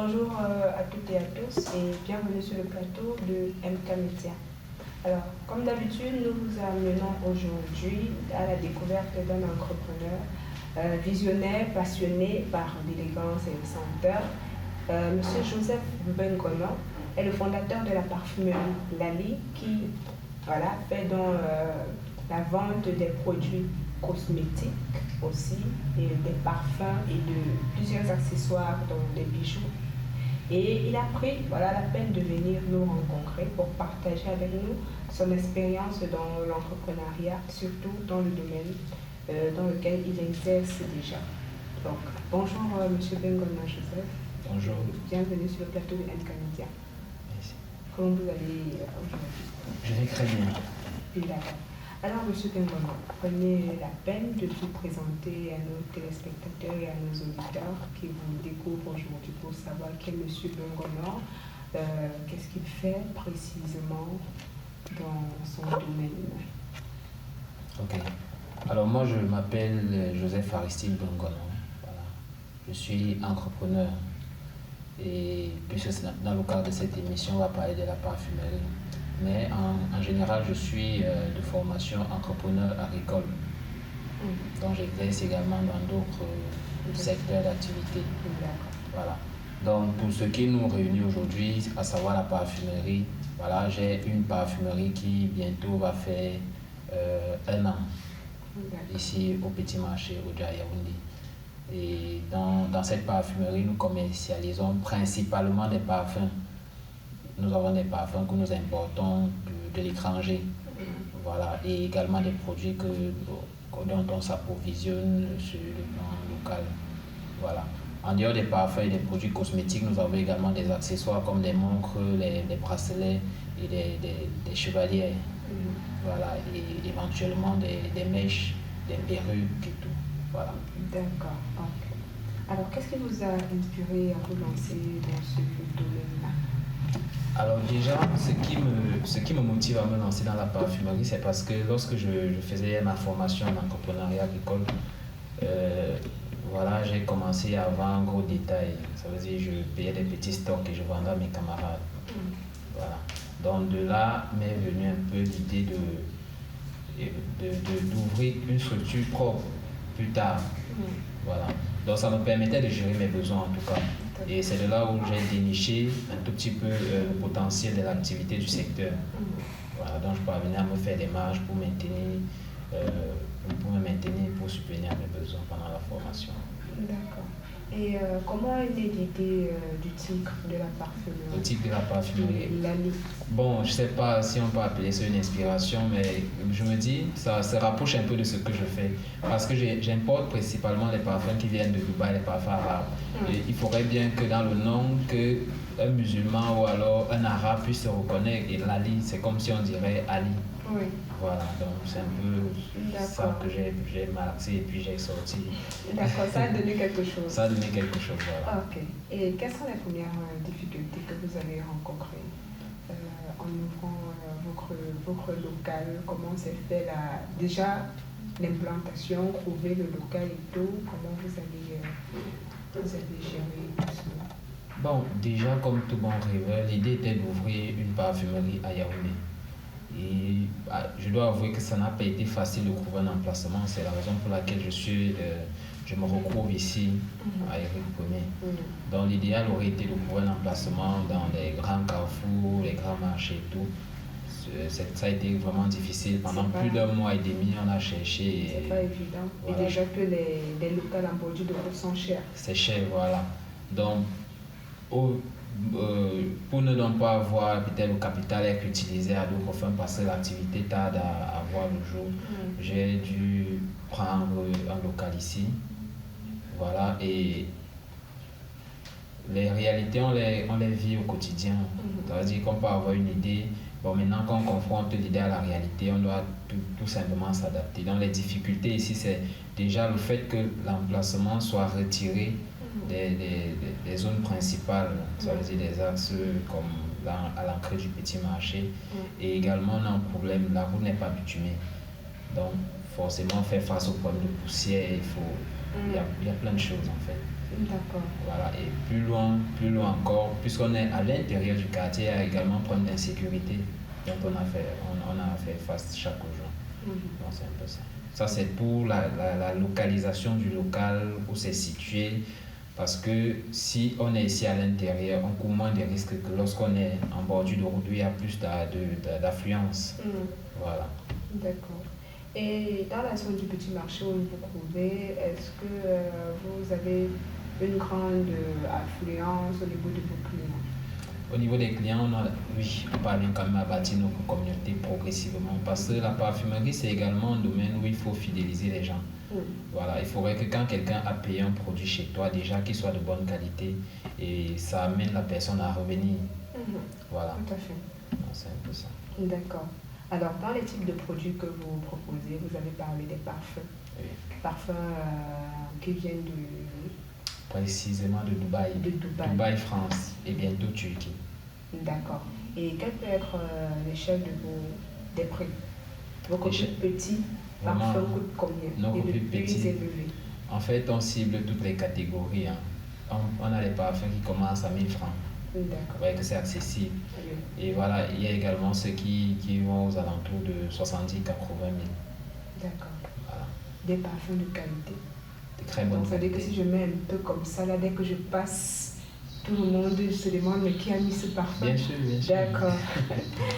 Bonjour à toutes et à tous et bienvenue sur le plateau de MK Media. Alors, comme d'habitude, nous vous amenons aujourd'hui à la découverte d'un entrepreneur visionnaire, passionné par l'élégance et le senteur. Monsieur Joseph Bengono est le fondateur de la parfumerie Lali qui fait dans la vente des produits cosmétiques aussi, et des parfums et de plusieurs accessoires, dont des bijoux. Et il a pris la peine de venir nous rencontrer pour partager avec nous son expérience dans l'entrepreneuriat, surtout dans le domaine dans lequel il exerce déjà. Donc, bonjour Monsieur Bengono Joseph. Bonjour. Bienvenue sur le plateau de MK Media. Merci. Comment vous allez aujourd'hui? Je vais très bien. D'accord. Alors, Monsieur Bengono, prenez la peine de vous présenter à nos téléspectateurs et à nos auditeurs qui vous découvrent aujourd'hui pour savoir qui est Monsieur Bengono, qu'est-ce qu'il fait précisément dans son domaine. Ok. Alors moi, je m'appelle Joseph Aristide Bengono. Voilà. Je suis entrepreneur. Et puisque dans le cadre de cette émission, on va parler de la parfumerie. Mais en général, je suis de formation entrepreneur agricole. Donc j'exerce également dans d'autres secteurs d'activité. Voilà. Donc pour ce qui nous réunit aujourd'hui, à savoir la parfumerie, voilà, j'ai une parfumerie qui bientôt va faire 1 an ici au Petit Marché, au Yaoundé. Et dans cette parfumerie, nous commercialisons principalement des parfums. Nous avons des parfums que nous importons de l'étranger, voilà, et également des produits dont on s'approvisionne sur le plan local. Voilà. En dehors des parfums et des produits cosmétiques, nous avons également des accessoires comme des montres, les bracelets et des chevalières. Voilà, et éventuellement des mèches, des perruques et tout. Voilà. D'accord. Okay. Alors, qu'est-ce qui vous a inspiré à vous lancer dans ce domaine-là? Alors déjà, ce qui me motive à me lancer dans la parfumerie, c'est parce que lorsque je faisais ma formation en entrepreneuriat agricole, voilà, j'ai commencé à vendre au détail. Ça veut dire que je payais des petits stocks et je vendais à mes camarades. Voilà. Donc de là m'est venue un peu l'idée d'ouvrir une structure propre plus tard. Voilà. Donc ça me permettait de gérer mes besoins en tout cas. Et c'est de là où j'ai déniché un tout petit peu le potentiel de l'activité du secteur. Voilà, donc je parvenais à me faire des marges pour maintenir, pour subvenir à mes besoins pendant la formation. D'accord. Et comment est née l'idée du titre de la parfumerie? Le titre de la parfumerie. Lali. Bon, je ne sais pas si on peut appeler ça une inspiration, mais je me dis, ça se rapproche un peu de ce que je fais. Parce que j'importe principalement les parfums qui viennent de Dubaï, les parfums arabes. Et il faudrait bien que dans le nom, qu'un musulman ou alors un arabe puisse se reconnaître. Et Lali, c'est comme si on dirait Ali. Oui. Voilà, donc c'est un peu ça que j'ai marqué et puis j'ai sorti. D'accord, ça a donné quelque chose. Ça a donné quelque chose, voilà. Ok. Et quelles sont les premières difficultés que vous avez rencontrées en ouvrant votre local? Comment s'est fait déjà l'implantation, trouver le local et tout? Comment vous avez géré tout cela? Bon, déjà comme tout bon rêveur, l'idée était d'ouvrir une parfumerie à Yaoundé. Et je dois avouer que ça n'a pas été facile de trouver un emplacement. C'est la raison pour laquelle je me retrouve ici à Éric Ier. Donc l'idéal aurait été de trouver un emplacement dans les grands carrefours, les grands marchés et tout. Ça a été vraiment difficile. Pendant plus d'1 mois et demi, on a cherché. C'est pas évident. Voilà. Et déjà que les locales en bordure de route sont chers. C'est cher, voilà. Donc, pour ne donc pas avoir peut-être le capital être utilisé à d'autres fins parce que l'activité tarde à voir le jour, j'ai dû prendre un local ici. Voilà, et les réalités, on les vit au quotidien. Ça veut dire qu'on peut avoir une idée. Bon, maintenant qu'on confronte l'idée à la réalité, on doit tout simplement s'adapter. Donc les difficultés ici, c'est déjà le fait que l'emplacement soit retiré des zones principales, ça veut dire des axes comme à l'entrée du petit marché. Et également, on a un problème, la route n'est pas bitumée. Donc, forcément, faire face au problème de poussière, il y a plein de choses en fait. D'accord. Voilà, et plus loin encore, puisqu'on est à l'intérieur du quartier, il y a également un problème d'insécurité dont on a fait face chaque jour. Donc c'est un peu ça. Ça, c'est pour la localisation du local où c'est situé, parce que si on est ici à l'intérieur, on court moins de risques que lorsqu'on est en bordure de route où il y a plus d'affluence. Voilà. D'accord. Et dans la zone du petit marché où vous vous trouvez, est-ce que vous avez une grande affluence au niveau de vos clients? Au niveau des clients, oui, on parvient quand même à bâtir nos communautés progressivement, parce que la parfumerie, c'est également un domaine où il faut fidéliser les gens. Voilà, il faudrait que quand quelqu'un a payé un produit chez toi, déjà qu'il soit de bonne qualité, et ça amène la personne à revenir. Voilà. Tout à fait. C'est un peu ça. D'accord. Alors, dans les types de produits que vous proposez, vous avez parlé des parfums. Oui. Parfums qui viennent précisément de Dubaï. Dubaï, France et bientôt Turquie. D'accord. Et quelle peut être l'échelle des prix? Vos copies petits parfums coûtent combien? Nos copies petits, élevés. En fait, on cible toutes les catégories. On a les parfums qui commencent à 1000 francs. D'accord. Vous voyez que c'est accessible. Oui. Et voilà, il y a également ceux qui vont aux alentours de 70 000, 80 000. D'accord. Voilà. Des parfums de qualité. De très bonne qualité. Ça veut dire que si je mets un peu comme ça, là, dès que je passe, tout le monde se demande mais qui a mis ce parfum? Bien sûr, bien sûr. D'accord.